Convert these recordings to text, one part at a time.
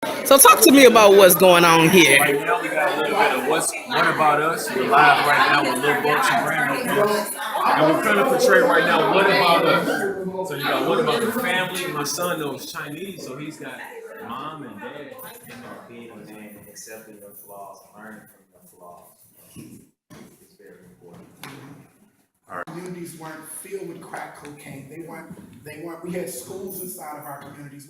So talk to me about what's going on here. Right now, we got a little bit of what about us. We're live right now with Lil Bunch and Brand New Folks. And we're trying to portray right now what about us. So you got what about the family? My son knows Chinese, so he's got mom and dad. Being a man, accepting your flaws, learning from your flaws is very important. Communities weren't filled with crack cocaine. They weren't, we had schools inside of our communities.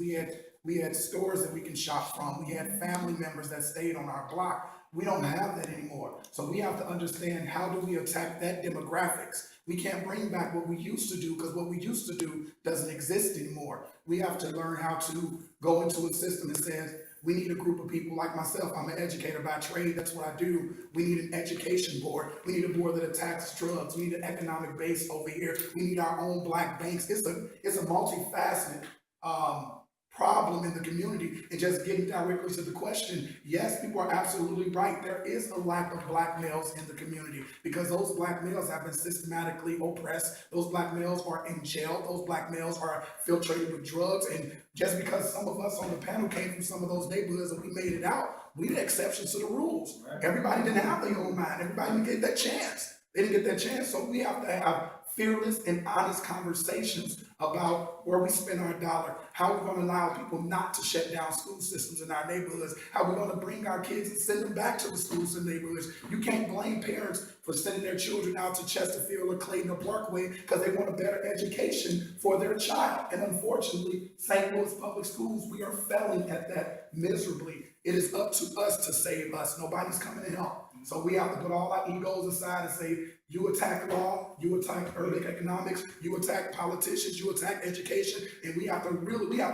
We had stores that we can shop from. We had family members that stayed on our block. We don't have that anymore. So we have to understand, how do we attack that demographics? We can't bring back what we used to do, because what we used to do doesn't exist anymore. We have to learn how to go into a system that says, we need a group of people like myself. I'm an educator by trade. That's what I do. We need an education board. We need a board that attacks drugs. We need an economic base over here. We need our own black banks. It's a multifaceted problem in the community. And just getting directly to the question, yes, people are absolutely right. There is a lack of black males in the community, because those black males have been systematically oppressed. Those black males are in jail. Those black males are filtrated with drugs. And just because some of us on the panel came from some of those neighborhoods and we made it out, we the exceptions to the rules. Everybody didn't have their own mind. Everybody didn't get that chance. They didn't get that chance. So we have to have fearless and honest conversations about where we spend our dollar, how we're going to allow people not to shut down school systems in our neighborhoods, how we're going to bring our kids and send them back to the schools and neighborhoods. You can't blame parents for sending their children out to Chesterfield or Clayton or Parkway because they want a better education for their child. And unfortunately, St. Louis public schools, we are failing at that miserably. It is up to us to save us. Nobody's coming to help. So we have to put all our egos aside and say, you attack law, you attack urban economics, you attack politicians, you attack education, and we have to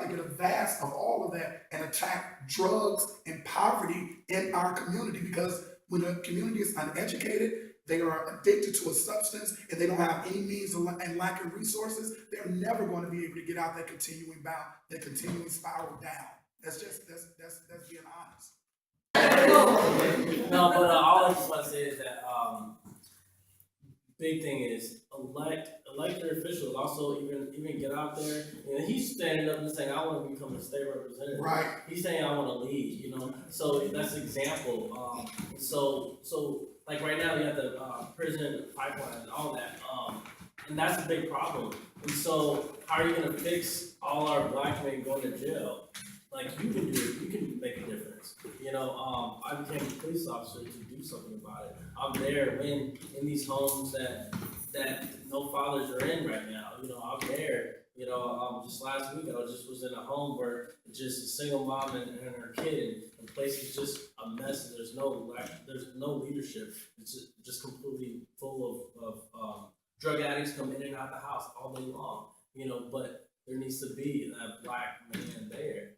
get a vast of all of that and attack drugs and poverty in our community, because when a community is uneducated, they are addicted to a substance, and they don't have any means and lacking resources, they're never going to be able to get out that continuing spiral down. That's being honest. No, but all I just want to say is that big thing is elect your officials. Also, even get out there. You know, he's standing up and saying, "I want to become a state representative." Right. He's saying, "I want to lead." You know, so that's an example. So like right now, you have the prison pipeline and all that, and that's a big problem. And so, how are you going to fix all our black men going to jail? Like, you can do it. You can make a difference. You know, I became a police officer to do something about it. I'm there in these homes that no fathers are in right now. You know, I'm there. You know, just last week I was in a home where it's just a single mom and her kid, and the place is just a mess. And there's no leadership. It's just completely full of drug addicts come in and out the house all day long. You know, but there needs to be that black man there.